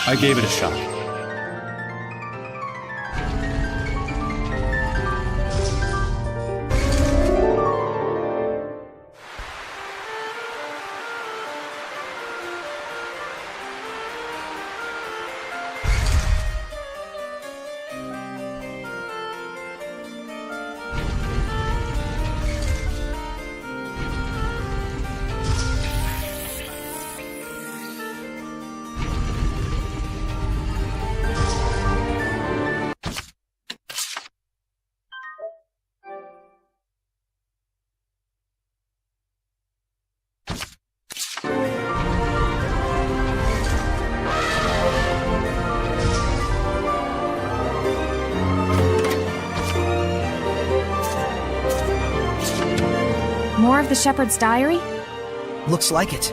I gave it a shot. More of the Shepherd's Diary? Looks like it.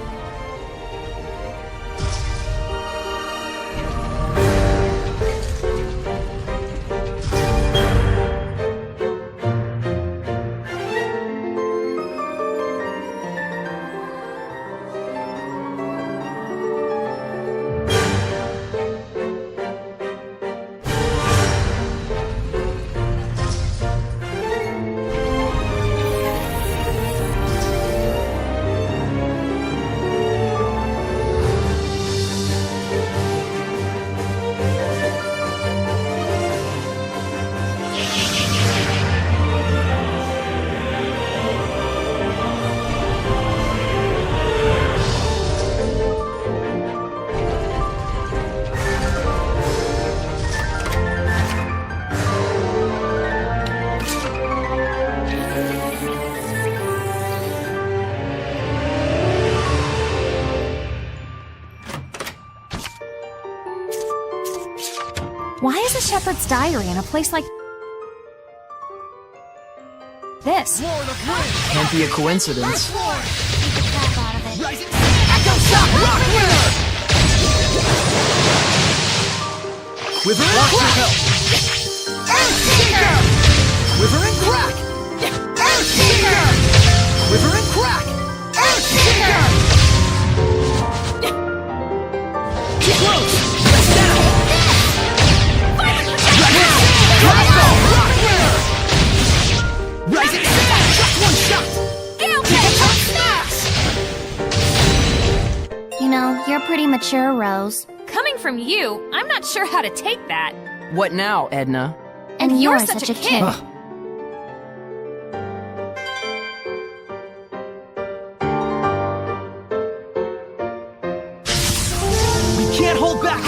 Why is a Shepherd's Diary in a place like this? Can't be a coincidence. Quiver and crack! Earthshaker! Quiver and crack! Earthshaker! Quiver and crack! Earthshaker! Get close! Let's down! Rising Sand! Just one shot! You know, you're pretty mature, Rose. Coming from you, I'm not sure how to take that. What now, Edna? And you're such a kid. We can't hold back!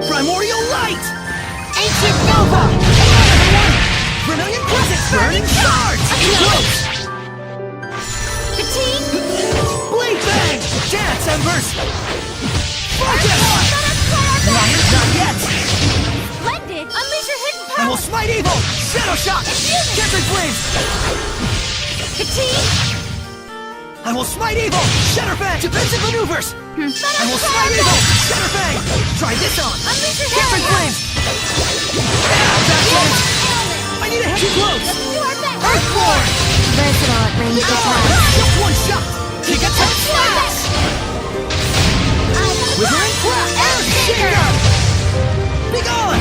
Primordial Light! Ancient Nova! Vermilion Crescent! Burning Shards! Close! Blade Bang! Dance, Embers! Focus! Not yet! Splendid! Unleash your hidden I will smite evil! Shadow Shock! Catching Flames! I will smite evil! Shatterfang! Defensive maneuvers! I will smite evil! Shatterfang! Try this on! Unleash your Catching Flames! I need a head too close! Earthborn! Versatile at range attack. Just one shot! Kick attack slash! Wither and crack! Earthshaker! Be gone!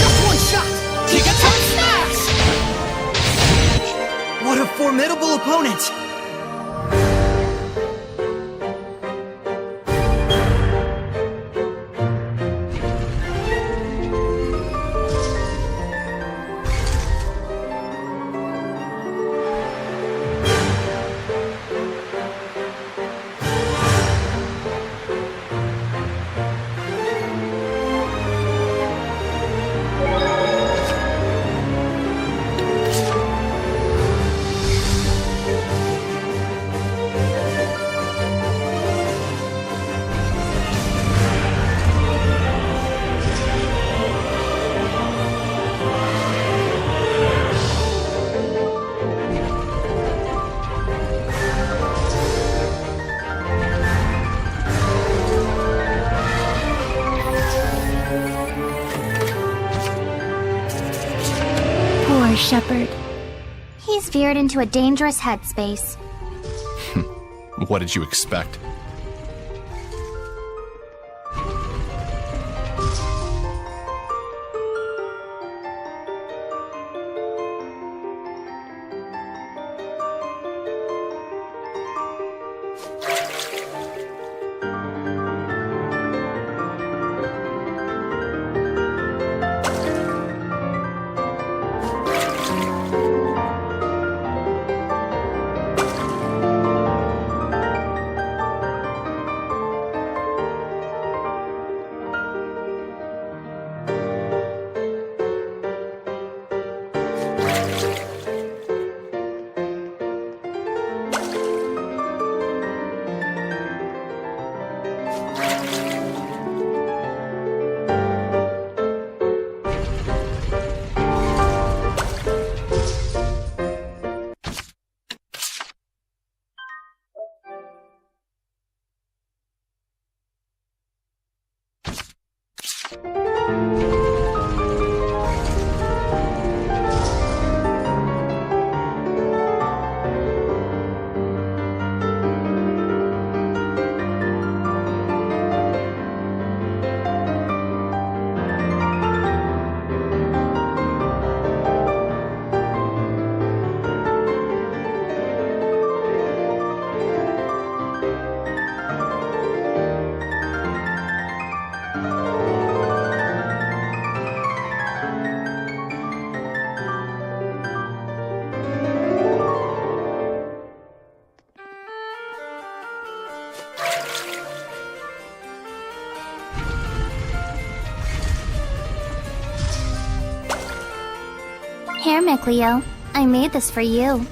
Just one shot! Kick attack slash! What a formidable opponent! our shepherd. He's veered into a dangerous headspace. What did you expect? Here, Micleo. I made this for you.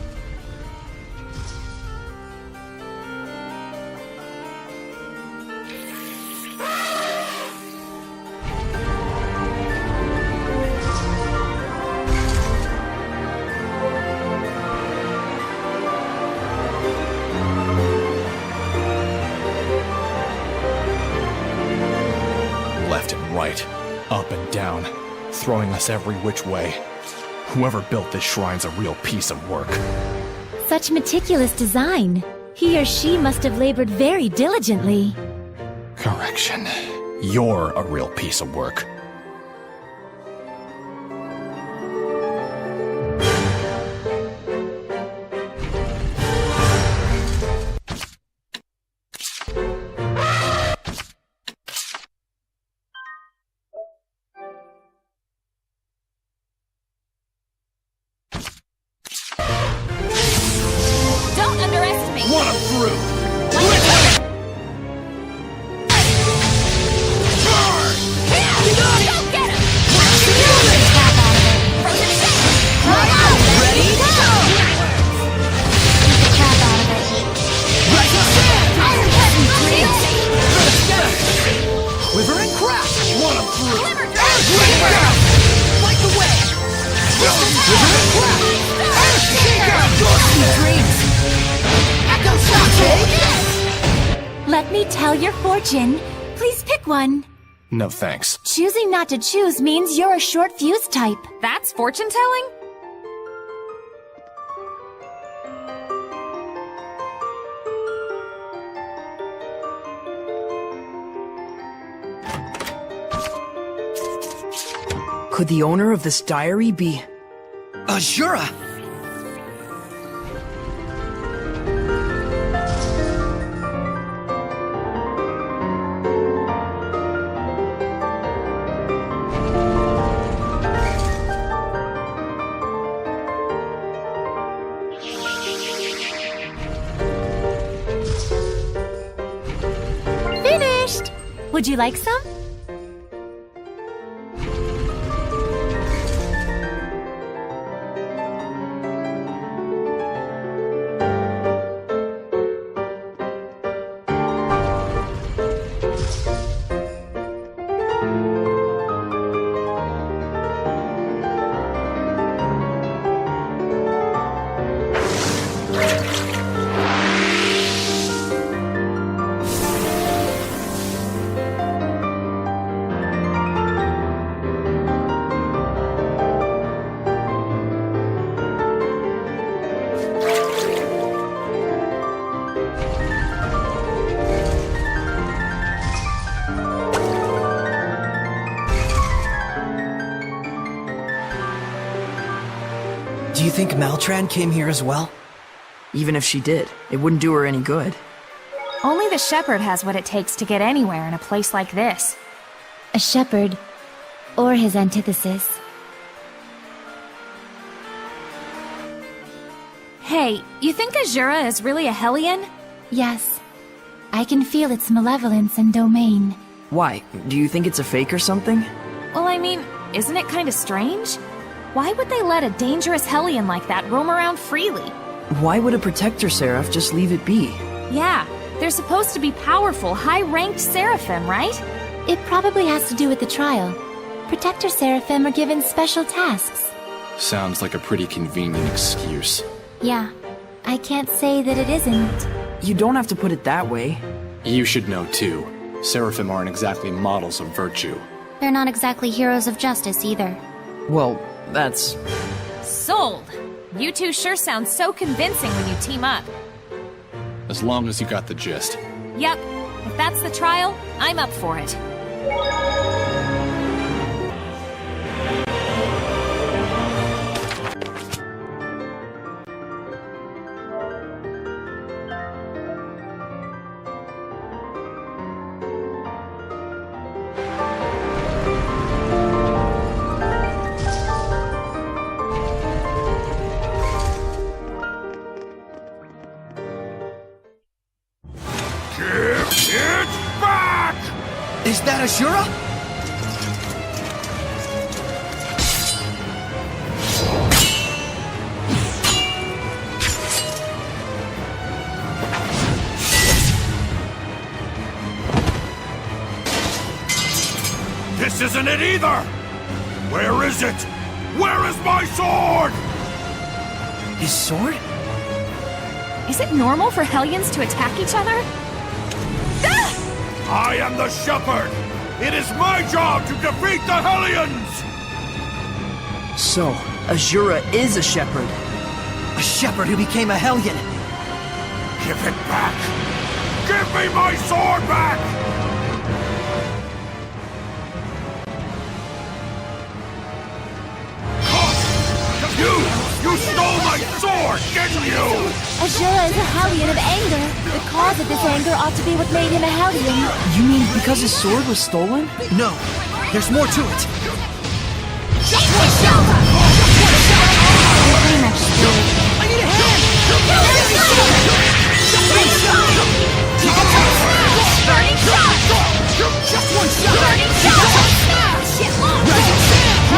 Left and right, up and down, throwing us every which way. Whoever built this shrine's a real piece of work. Such meticulous design. He or she must have labored very diligently. Correction. You're a real piece of work. Don't underestimate me. Want 'em through! Go get him! Frozen Shake! Ready? Go! Crap out of it. Rising Sand! Iron Heaven Dreams! Quiver and crash! Want 'em through! Glimmer Earthquake down! Fight the way! Quiver and crash! Earthshaker! Ghostly dreams! Echo shock! Let me tell your fortune. Please pick one. No thanks. Choosing not to choose means you're a short fuse type. That's fortune telling? Could the owner of this diary be... Asura! Finished! Would you like some? Do you think Maltran came here as well? Even if she did, it wouldn't do her any good. Only the shepherd has what it takes to get anywhere in a place like this. A shepherd, or his antithesis. Hey, you think Asura is really a Hellion? Yes, I can feel its malevolence and domain. Why? Do you think it's a fake or something? Well, I mean, isn't it kind of strange? Why would they let a dangerous Hellion like that roam around freely? Why would a Protector Seraph just leave it be? Yeah, they're supposed to be powerful, high-ranked Seraphim, right? It probably has to do with the trial. Protector Seraphim are given special tasks. Sounds like a pretty convenient excuse. Yeah, I can't say that it isn't. You don't have to put it that way. You should know too. Seraphim aren't exactly models of virtue. They're not exactly heroes of justice either. Well, that's... Sold! You two sure sound so convincing when you team up. As long as you got the gist. Yep, if that's the trial, I'm up for it. Is that Asura? This isn't it either! Where is it? Where is my sword? His sword? Is it normal for Hellions to attack each other? I am the shepherd! It is my job to defeat the Hellions! So, Asura is a shepherd. A shepherd who became a Hellion. Give it back! Give me my sword back! You stole my sword, didn't you? Asura is a Hellion of anger. The cause of this anger ought to be what made him a Hellion. You mean because his sword was stolen? No, there's more to it. Just one shot! Pretty much screwed. I need a hand! Just one shot! Burning shot! Just one shot! Burning shot! Shit, Rising sand!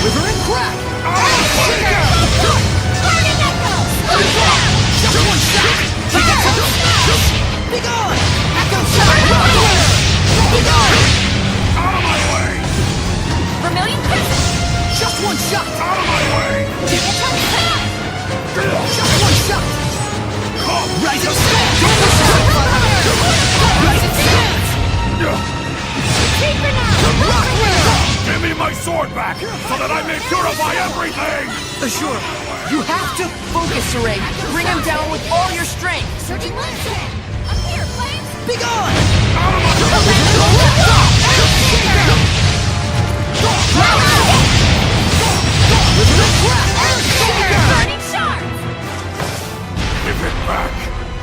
River and crack! Burning echo! Just one shot! Be gone! Echo shot! Be gone! Out of my way! Vermilion crescent! Just one shot! Out of my way! Just one shot! Come! Rising sand! Rising sand! Keeper now! Rock wheel! Give me my sword back, so that I may purify everything! Asura, you have to Focus, Saray! Bring him down with all your strength! Surging Lance! Up here, flames! be gone! Out of my Burning shards! Give it back!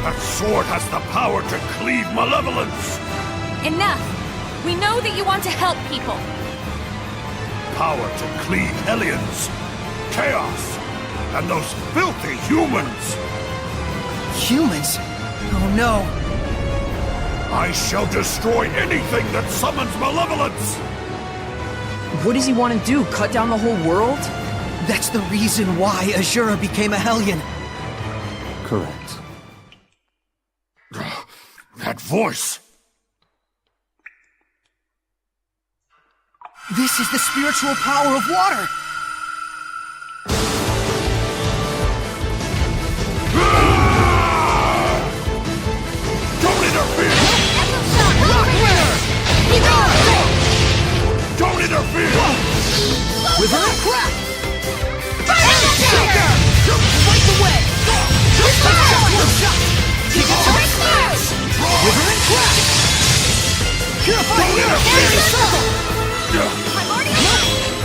That sword has the power to cleave malevolence! Enough! We know that you want to help people. Power to cleave Hellions! Chaos! And those filthy humans! Humans? Oh no! I shall destroy anything that summons malevolence! What does he want to do? Cut down the whole world? That's the reason why Asura became a Hellion. Correct. That voice! This is the spiritual power of water! Don't interfere! Don't interfere! River and crack! Fight the way! Just one shot! River and crack! Purify Don't the interfere! circle!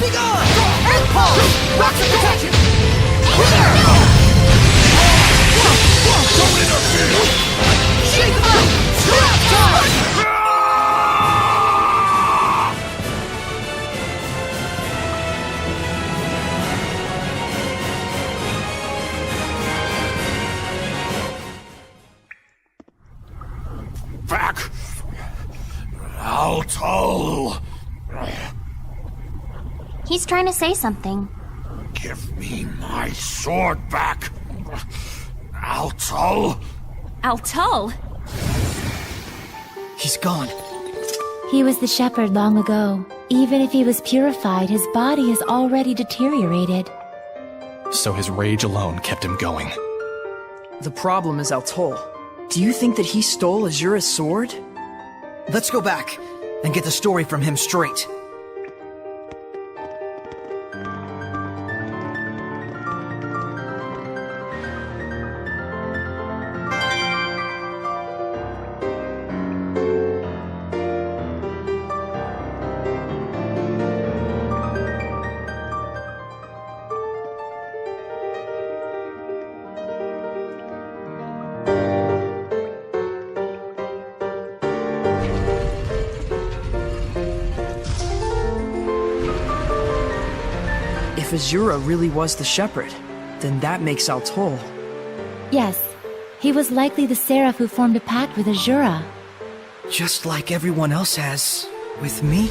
Be gone! Earth pulse! Rocks of protection! He's trying to say something. Give me my sword back! Altul! Altul? He's gone. He was the shepherd long ago. Even if he was purified, his body has already deteriorated. So his rage alone kept him going. The problem is Altul. Do you think that he stole Asura's sword? Let's go back and get the story from him straight. If Asura really was the shepherd, then that makes Altul. Yes, he was likely the seraph who formed a pact with Asura. Just like everyone else has with me?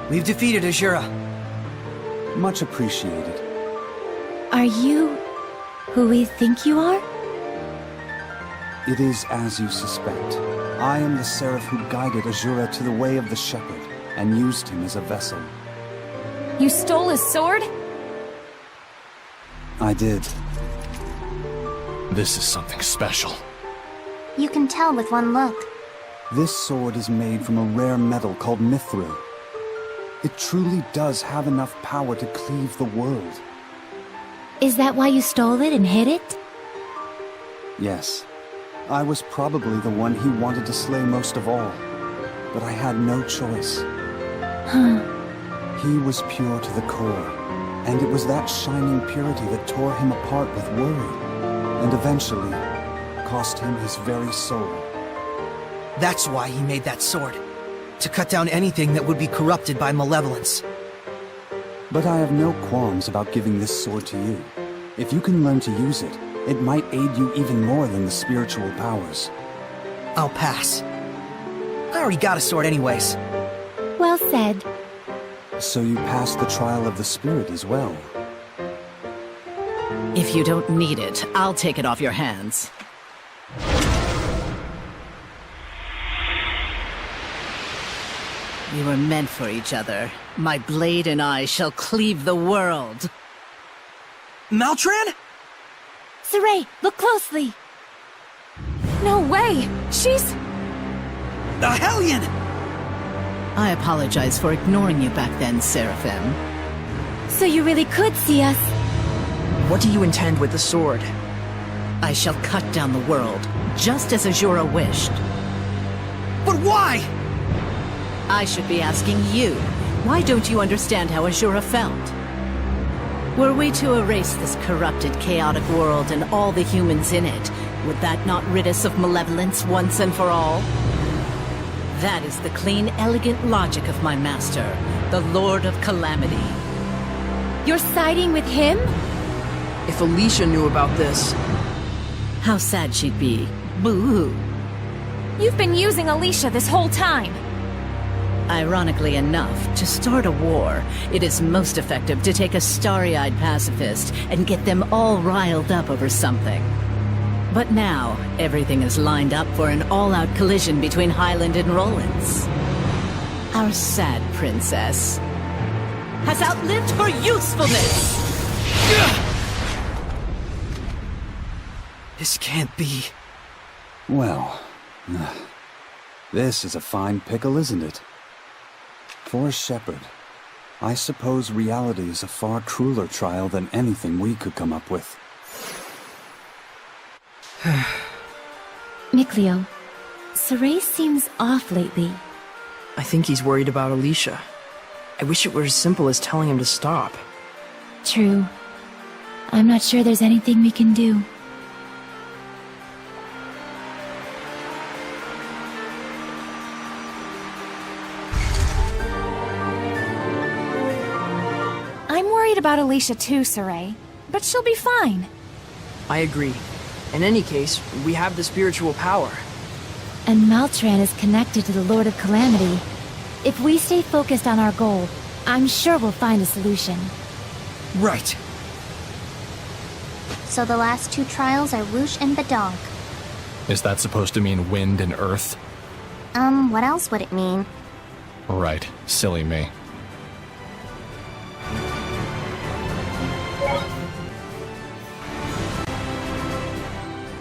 We've defeated Asura. Much appreciated. Are you who we think you are? It is as you suspect. I am the seraph who guided Asura to the way of the shepherd, and used him as a vessel. You stole his sword? I did. This is something special. You can tell with one look. This sword is made from a rare metal called mithril. It truly does have enough power to cleave the world. Is that why you stole it and hid it? Yes. I was probably the one he wanted to slay most of all. But I had no choice. He was pure to the core. And it was that shining purity that tore him apart with worry. And eventually, cost him his very soul. That's why he made that sword. To cut down anything that would be corrupted by malevolence. But I have no qualms about giving this sword to you. If you can learn to use it, it might aid you even more than the spiritual powers. I'll pass. I already got a sword anyways. Well said. So you passed the trial of the spirit as well. If you don't need it, I'll take it off your hands. We were meant for each other. My blade and I shall cleave the world. Maltran? Saray, look closely! No way! She's... A Hellion! I apologize for ignoring you back then, Seraphim. So you really could see us? What do you intend with the sword? I shall cut down the world, just as Asura wished. But why? I should be asking you. Why don't you understand how Asura felt? Were we to erase this corrupted, chaotic world and all the humans in it, would that not rid us of malevolence once and for all? That is the clean, elegant logic of my master, the Lord of Calamity. You're siding with him? If Alicia knew about this... How sad she'd be. Boo-hoo. You've been using Alicia this whole time. Ironically enough, to start a war, it is most effective to take a starry-eyed pacifist and get them all riled up over something. But now, everything is lined up for an all-out collision between Highland and Rollins. Our sad princess has outlived her usefulness! This can't be. Well, this is a fine pickle, isn't it? For a shepherd, I suppose reality is a far crueler trial than anything we could come up with. Mikleo, Saray seems off lately. I think he's worried about Alicia. I wish it were as simple as telling him to stop. True. I'm not sure there's anything we can do. worried about Alicia too, Saray. But she'll be fine. I agree. In any case, we have the spiritual power. And Maltran is connected to the Lord of Calamity. If we stay focused on our goal, I'm sure we'll find a solution. Right. So the last two trials are Whoosh and Badonk. Is that supposed to mean wind and earth? What else would it mean? Right. Silly me.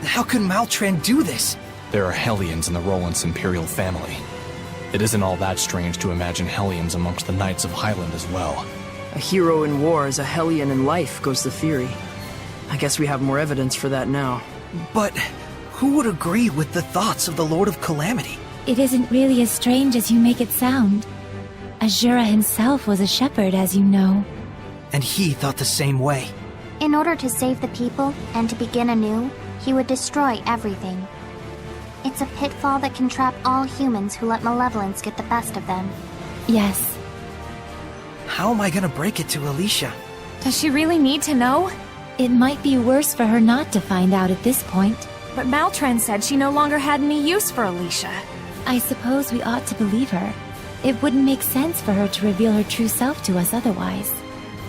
How could Maltran do this? There are Hellions in the Roland's Imperial family. It isn't all that strange to imagine Hellions amongst the Knights of Highland as well. A hero in war is a Hellion in life, goes the theory. I guess we have more evidence for that now. But who would agree with the thoughts of the Lord of Calamity? It isn't really as strange as you make it sound. Asura himself was a shepherd, as you know. And he thought the same way. In order to save the people and to begin anew, he would destroy everything. It's a pitfall that can trap all humans who let malevolence get the best of them. Yes. How am I gonna break it to Alicia? Does she really need to know? It might be worse for her not to find out at this point. But Maltran said she no longer had any use for Alicia. I suppose we ought to believe her. It wouldn't make sense for her to reveal her true self to us otherwise.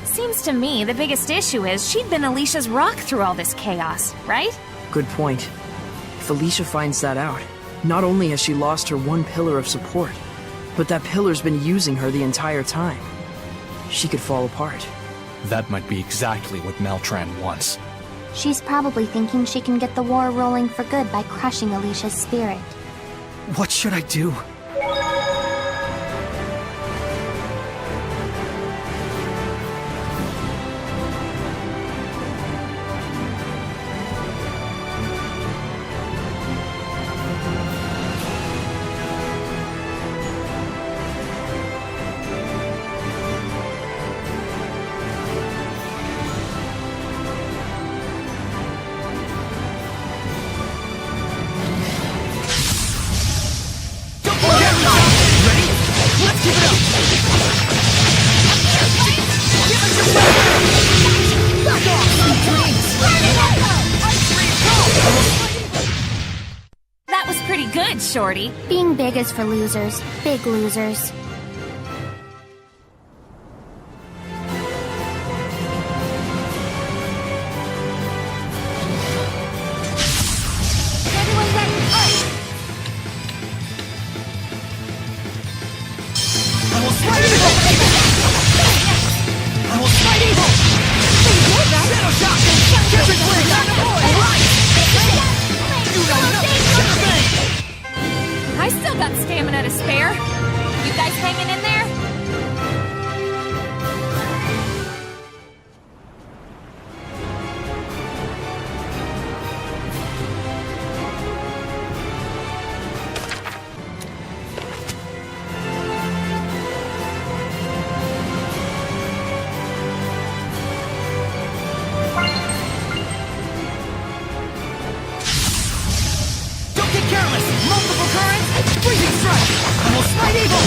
Seems to me the biggest issue is she'd been Alicia's rock through all this chaos, right? Good point. If Alicia finds that out, not only has she lost her one pillar of support, but that pillar's been using her the entire time. She could fall apart. That might be exactly what Maltran wants. She's probably thinking she can get the war rolling for good by crushing Alicia's spirit. What should I do? That was pretty good, Shorty. Being big is for losers. Big losers. I still got stamina to spare. You guys hanging in there? Don't get careless! Multiple currents! Freezing strike! I will smite evil!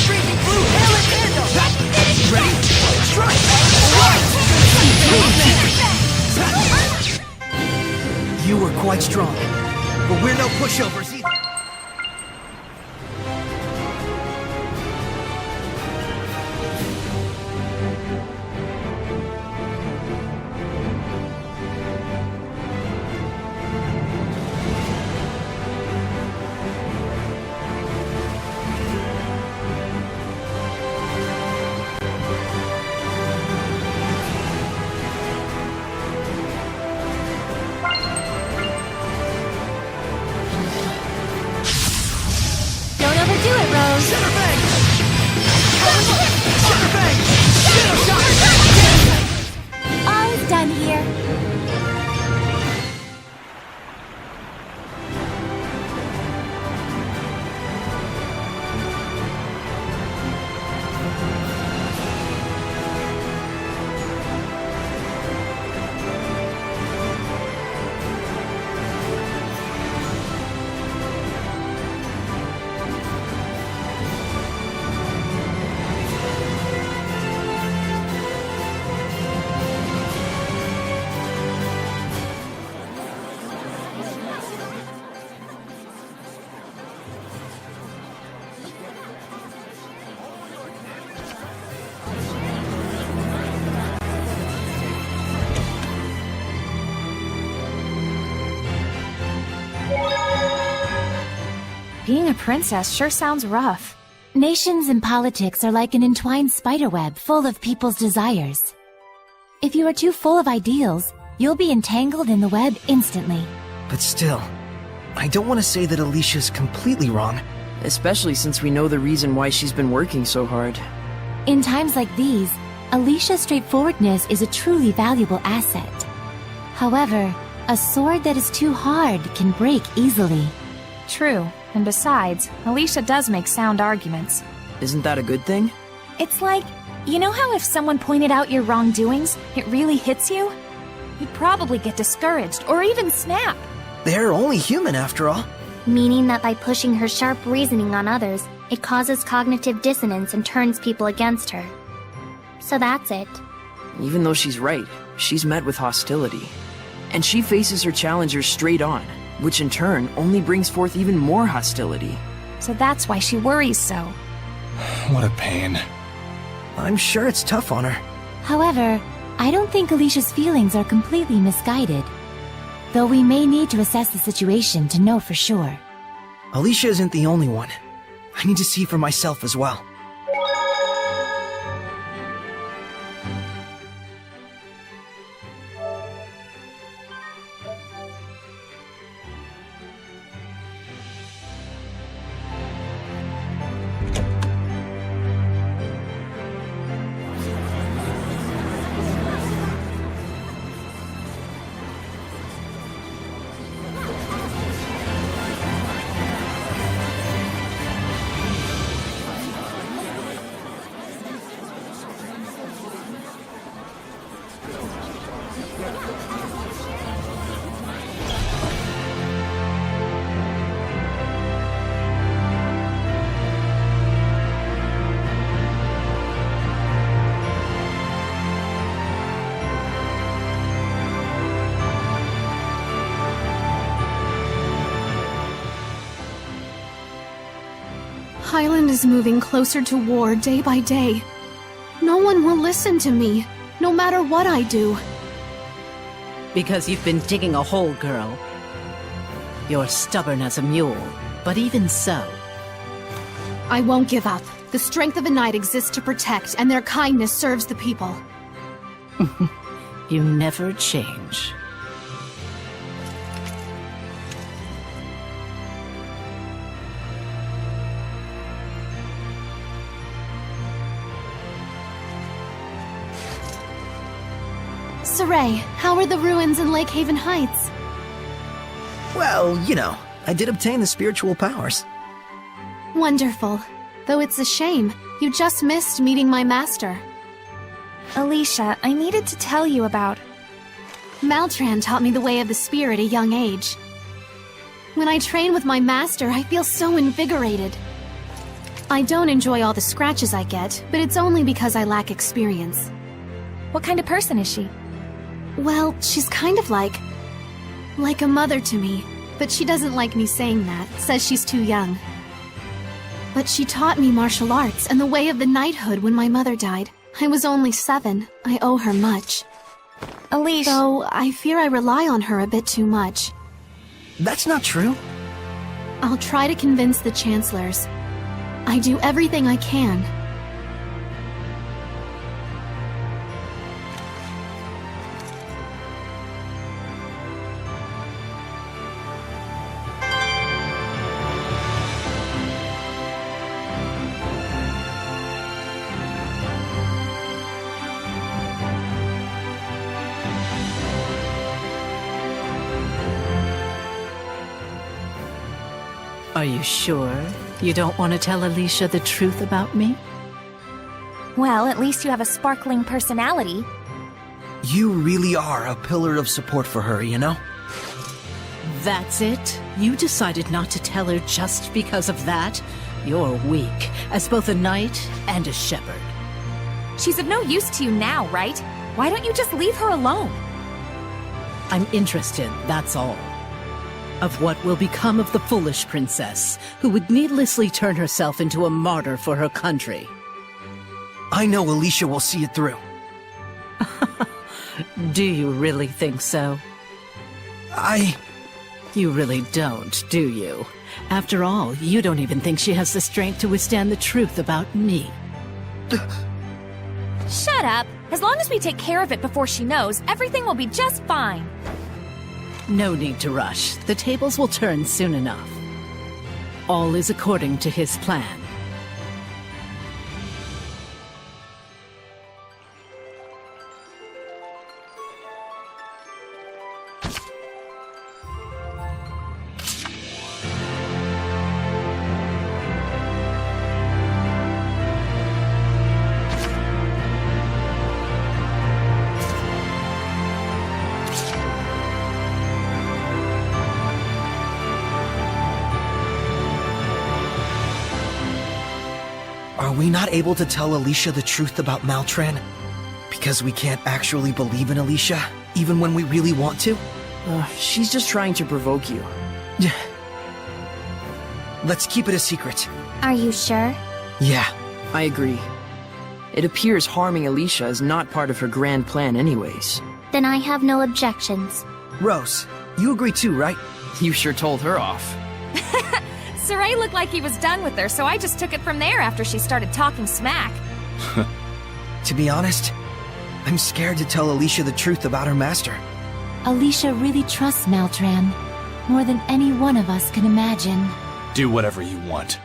Freezing blue! Hail and candle! Ready? Strike! You were quite strong, but we're no pushovers either. Being a princess sure sounds rough. Nations and politics are like an entwined spiderweb full of people's desires. If you are too full of ideals, you'll be entangled in the web instantly. But still, I don't want to say that Alicia's completely wrong. Especially since we know the reason why she's been working so hard. In times like these, Alicia's straightforwardness is a truly valuable asset. However, a sword that is too hard can break easily. True, and besides, Alicia does make sound arguments. Isn't that a good thing? It's like, you know how if someone pointed out your wrongdoings, it really hits you? You'd probably get discouraged, or even snap. They're only human after all. Meaning that by pushing her sharp reasoning on others, it causes cognitive dissonance and turns people against her. So that's it. Even though she's right, she's met with hostility. And she faces her challengers straight on, which in turn only brings forth even more hostility. So that's why she worries so. What a pain. I'm sure it's tough on her. However, I don't think Alicia's feelings are completely misguided. Though we may need to assess the situation to know for sure. Alicia isn't the only one. I need to see for myself as well. Highland is moving closer to war day by day. No one will listen to me, no matter what I do. Because you've been digging a hole, girl. You're stubborn as a mule, but even so. I won't give up. The strength of a knight exists to protect, and their kindness serves the people. You never change. Saray, how are the ruins in Lake Haven Heights? Well, you know, I did obtain the spiritual powers. Wonderful. Though it's a shame, you just missed meeting my master. Alicia, I needed to tell you about... Maltran taught me the way of the spear at a young age. When I train with my master, I feel so invigorated. I don't enjoy all the scratches I get, but it's only because I lack experience. What kind of person is she? Well, she's kind of like a mother to me, but she doesn't like me saying that, says she's too young. But she taught me martial arts and the way of the knighthood when my mother died. I was only 7. I owe her much. Alicia... Though I fear I rely on her a bit too much. That's not true. I'll try to convince the chancellors. I do everything I can. Are you sure you don't want to tell Alicia the truth about me? Well, at least you have a sparkling personality. You really are a pillar of support for her, you know? That's it? You decided not to tell her just because of that? You're weak, as both a knight and a shepherd. She's of no use to you now, right? Why don't you just leave her alone? I'm interested, that's all. Of what will become of the foolish princess, who would needlessly turn herself into a martyr for her country. I know Alicia will see it through. Do you really think so? You really don't, do you? After all, you don't even think she has the strength to withstand the truth about me. Shut up! As long as we take care of it before she knows, everything will be just fine. No need to rush. The tables will turn soon enough. All is according to his plan. Are we not able to tell Alicia the truth about Maltran? Because we can't actually believe in Alicia, even when we really want to? She's just trying to provoke you. Let's keep it a secret. Are you sure? Yeah. I agree. It appears harming Alicia is not part of her grand plan anyways. Then I have no objections. Rose, you agree too, right? You sure told her off. Saray looked like he was done with her, so I just took it from there after she started talking smack. To be honest, I'm scared to tell Alicia the truth about her master. Alicia really trusts Maltran, more than any one of us can imagine. Do whatever you want.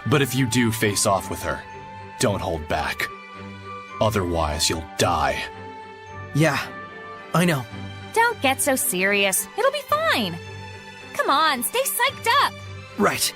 But if you do face off with her, don't hold back. Otherwise, you'll die. Yeah, I know. Don't get so serious. It'll be fine. Come on, stay psyched up. Right.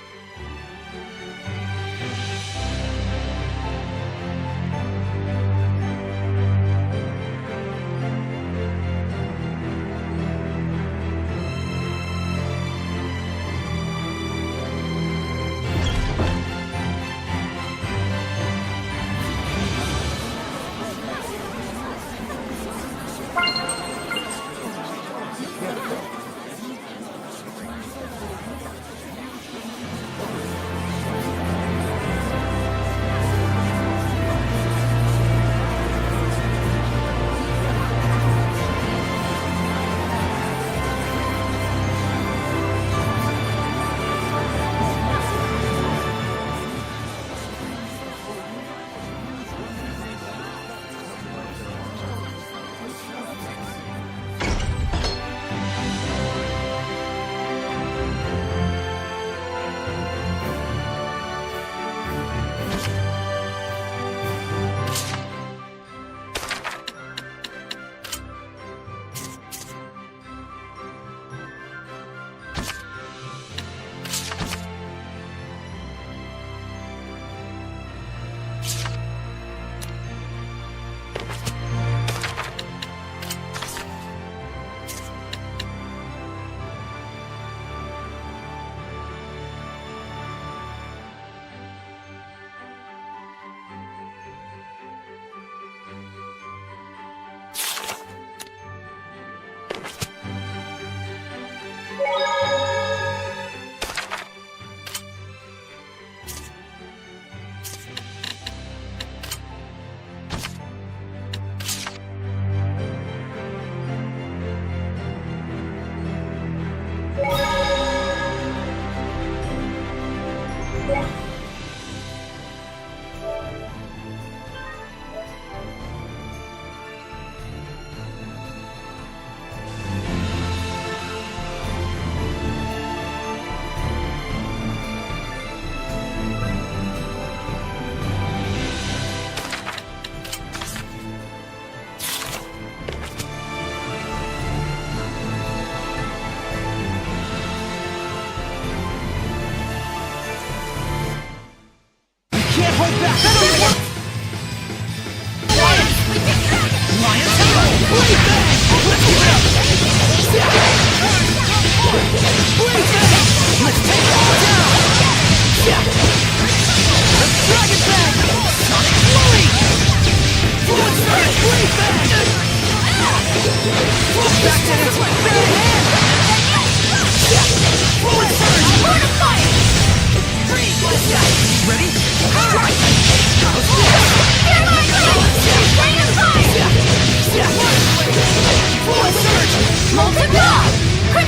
Multiply! Quick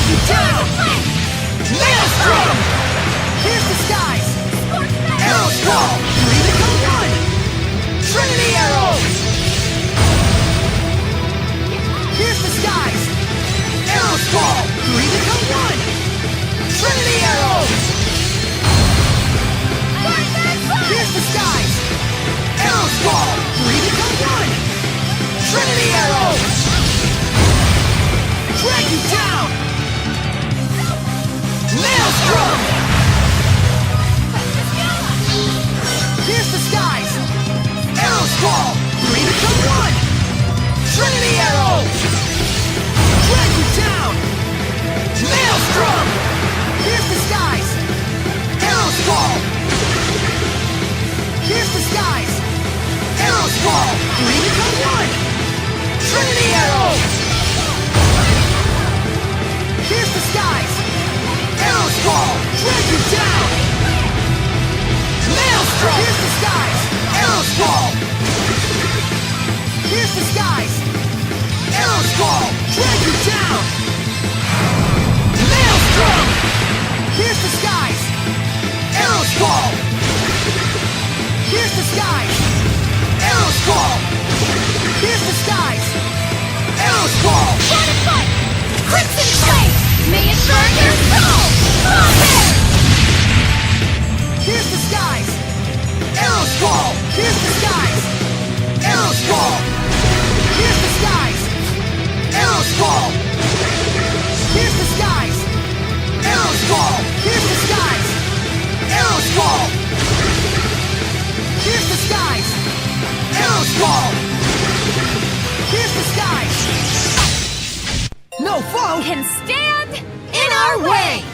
you down! Maelstrom! Here's the skies! Arrow Squall! 3 become 1! Trinity Arrow! Here's the skies! Arrow Squall! 3 become 1! Trinity Arrow! Here's the skies! Arrow Squall! 3 become 1! Trinity Arrow! Drag you down! Maelstrom! Here's the skies! Arrow Squall! 3 become 1! Trinity Arrow! Drag you down! Maelstrom! Here's the skies! Arrow Squall! Here's the skies! Arrow Squall! 3 become 1! Trinity Arrow! Here's the skies! Arrow Squall! Drag you down! Maelstrom! Here's the skies! Arrow Squall! Here's the skies! Arrow Squall! Drag you down! Maelstrom! Here's the skies! Arrow Squall! Here's the skies! Arrow Squall! Here's the skies! Arrow Squall! Run and fight! Crimson Flame! May it burn your soul! Fire! Here's the skies! Arrow Squall! Here's the skies! Arrow Squall! Here's the skies! Arrow Squall! Here's the skies! Arrow Squall! Here's the skies! Arrow Squall! Here's the skies! Arrow Squall! Here's the skies! No foe Can stand in our way!